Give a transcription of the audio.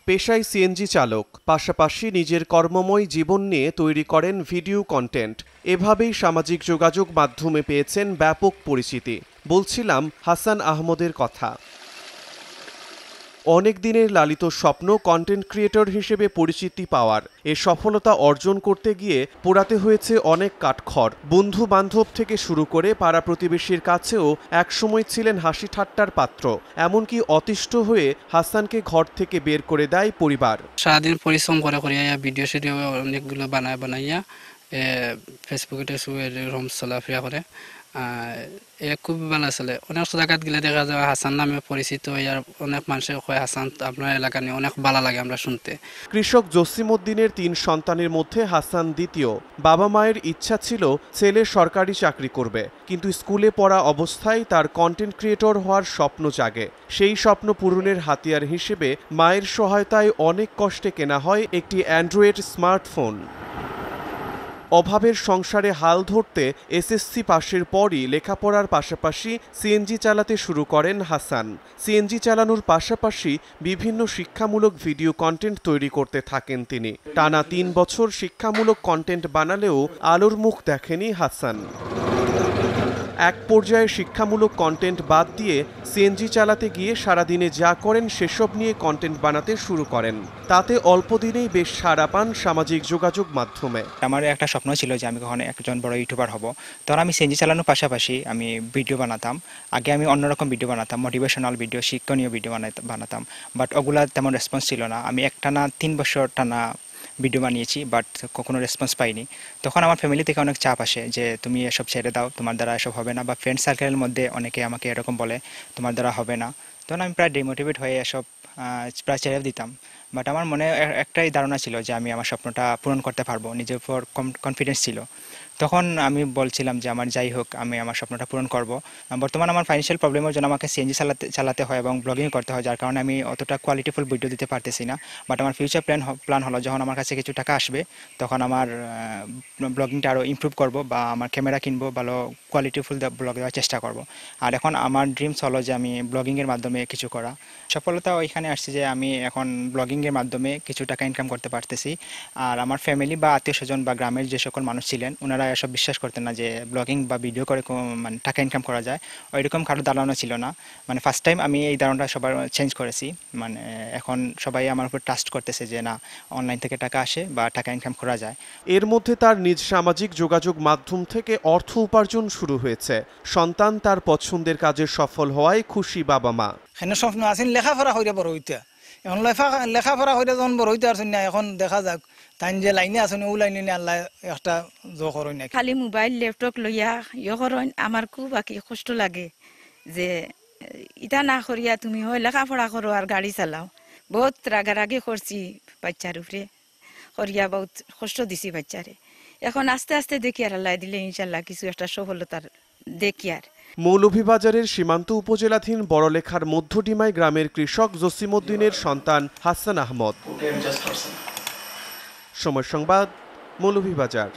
পেশায় সিএনজি চালক, পাশাপাশি নিজের কর্মময় জীবন নিয়ে তৈরি করেন ভিডিও কন্টেন্ট। এভাবেই সামাজিক যোগাযোগ মাধ্যমে পেয়েছেন ব্যাপক পরিচিতি। বলছিলাম হাসান আহমদের কথা। অনেক দিনের লালিত স্বপ্ন কন্টেন্ট ক্রিয়েটর হিসেবে পরিচিতি পাওয়ার। এ সফলতা অর্জন করতে গিয়ে পোড়াতে হয়েছে অনেক কাঠখড়। বন্ধু বান্ধব থেকে শুরু করে পাড়া প্রতিবেশীর কাছেও একসময় ছিলেন হাসি ঠাট্টার পাত্র। এমনকি অতিষ্ঠ হয়ে হাসানকে ঘর থেকে বের করে দেয় পরিবার। সারাদিন পরিশ্রম করে ভিডিও সিডিও অনেকগুলো বানাইয়া ফেসবুকে এরকম চলাফেরা করে। খুব ভালো আসলে। অনেক জায়গাত গেলে দেখা যায় হাসান নামে পরিচিত, আর অনেক মানুষের কয় হাসান আপনার এলাকা নিয়ে অনেক ভালো লাগে আমরা শুনতে। কৃষক জসিমউদ্দিনের ৩ সন্তানের মধ্যে হাসান দ্বিতীয়। বাবা মায়ের ইচ্ছা ছিল ছেলে সরকারি চাকরি করবে, কিন্তু স্কুলে পড়া অবস্থায় তার কন্টেন্ট ক্রিয়েটর হওয়ার স্বপ্ন জাগে। সেই স্বপ্ন পূরণের হাতিয়ার হিসেবে মায়ের সহায়তায় অনেক কষ্টে কেনা হয় একটি অ্যান্ড্রয়েড স্মার্টফোন। অভাবের সংসারে হাল ধরতে এসএসসি পাশের পরই লেখাপড়ার পাশাপাশি সিএনজি চালাতে শুরু করেন হাসান। সিএনজি চালানোর পাশাপাশি বিভিন্ন শিক্ষামূলক ভিডিও কন্টেন্ট তৈরি করতে থাকেন তিনি। টানা ৩ বছর শিক্ষামূলক কন্টেন্ট বানালেও আলোর মুখ দেখেনি হাসান। এক পর্যায়ে শিক্ষামূলক কন্টেন্ট বাদ দিয়ে সিএনজি চালাতে গিয়ে সারাদিনে যা করেন সেসব নিয়ে কন্টেন্ট বানাতে শুরু করেন। তাতে অল্প দিনেই বেশ সাড়া পান সামাজিক যোগাযোগ মাধ্যমে। আমার একটা স্বপ্ন ছিল যে আমি কখনো একজন বড় ইউটিউবার হব। তখন আমি সিএনজি চালানোর পাশাপাশি আমি ভিডিও বানাতাম। আগে আমি অন্যরকম ভিডিও বানাতাম, মোটিভেশনাল ভিডিও, শিক্ষণীয় ভিডিও বানাতাম। বাট ওগুলা তেমন রেসপন্স ছিল না। আমি একটানা 3 বছর টানা ভিডিও বানিয়েছি, বাট কখনো রেসপন্স পাইনি। তখন আমার ফ্যামিলি থেকে অনেক চাপ আসে যে তুমি এসব ছেড়ে দাও, তোমার দ্বারা এসব হবে না। বা ফ্রেন্ড সার্কেলের মধ্যে অনেকে আমাকে এরকম বলে তোমার দ্বারা হবে না। তখন আমি প্রায় ডিমোটিভেট হয়ে এসব প্রায় ছেড়ে দিতাম। বাট আমার মনে একটাই ধারণা ছিল যে আমি আমার স্বপ্নটা পূরণ করতে পারবো, নিজের উপর কনফিডেন্স ছিল। তখন আমি বলছিলাম যে আমার যাই হোক আমি আমার স্বপ্নটা পূরণ করব। বর্তমানে আমার ফাইন্যান্সিয়াল প্রবলেমের জন্য আমাকে সিএনজি চালাতে হয় এবং ব্লগিং করতে হয়, যার কারণে আমি অতটা কোয়ালিটিফুল ভিডিও দিতে পারতেছি না। বাট আমার ফিউচার প্ল্যান হলো যখন আমার কাছে কিছু টাকা আসবে তখন আমার ব্লগিংটা আরও ইমপ্রুভ করব বা আমার ক্যামেরা কিনবো, ভালো কোয়ালিটিফুল ব্লগ দেওয়ার চেষ্টা করব। আর এখন আমার ড্রিমস হলো যে আমি ব্লগিংয়ের মাধ্যমে কিছু করা। সফলতা ওইখানে আসছে যে আমি এখন ব্লগিংয়ের মাধ্যমে কিছু টাকা ইনকাম করতে পারতেছি। আর আমার ফ্যামিলি বা আত্মীয় স্বজন বা গ্রামের যে সকল মানুষ ছিলেন ওনারা এসব বিশ্বাস করতেন না যে ব্লগিং বা ভিডিও করে মানে টাকা ইনকাম করা যায়। ওইরকম কারো ধারণা ছিল না। মানে ফার্স্ট টাইম আমি এই ধারণাটা সবার চেঞ্জ করেছি। মানে এখন সবাই আমার উপর ট্রাস্ট করতেছে যে না, অনলাইন থেকে টাকা আসে বা টাকা ইনকাম করা যায়। এর মধ্যে তার নিজ সামাজিক যোগাযোগ মাধ্যম থেকে অর্থ উপার্জন শুরু হয়েছে। সন্তান তার পছন্দের কাজে সফল হওয়ায় খুশি বাবা মা। এখানে স্বপ্ন আছেন লেখাপড়া হইয়া বড় হইতে, এখন লেখাপড়া হইয়া যখন বড় হইতে আসেন না, এখন দেখা যাক তাই যে লাইনে আছেন ও লাইনে আল্লাহ একটা জো করেন না। খালি মোবাইল ল্যাপটপ লইয়া করেন আমার খুব বাকি কষ্ট লাগে যে ইটা না করিয়া তুমি হয় লেখাপড়া করো আর গাড়ি চালাও। বহুত রাগারাগি করছি বাচ্চার উপরে, করিয়া বহুত কষ্ট দিছি বাচ্চারে। এখন আস্তে আস্তে দেখি আর আল্লাহ দিলে ইনশাল্লাহ কিছু একটা সফলতার দেখি। আর মৌলভীবাজারের সীমান্ত উপজেলাধীন বড়লেখার মধ্যডিমাই গ্রামের কৃষক জসিমউদ্দিনের সন্তান হাসান আহমদ। সময় সংবাদ, মৌলভীবাজার।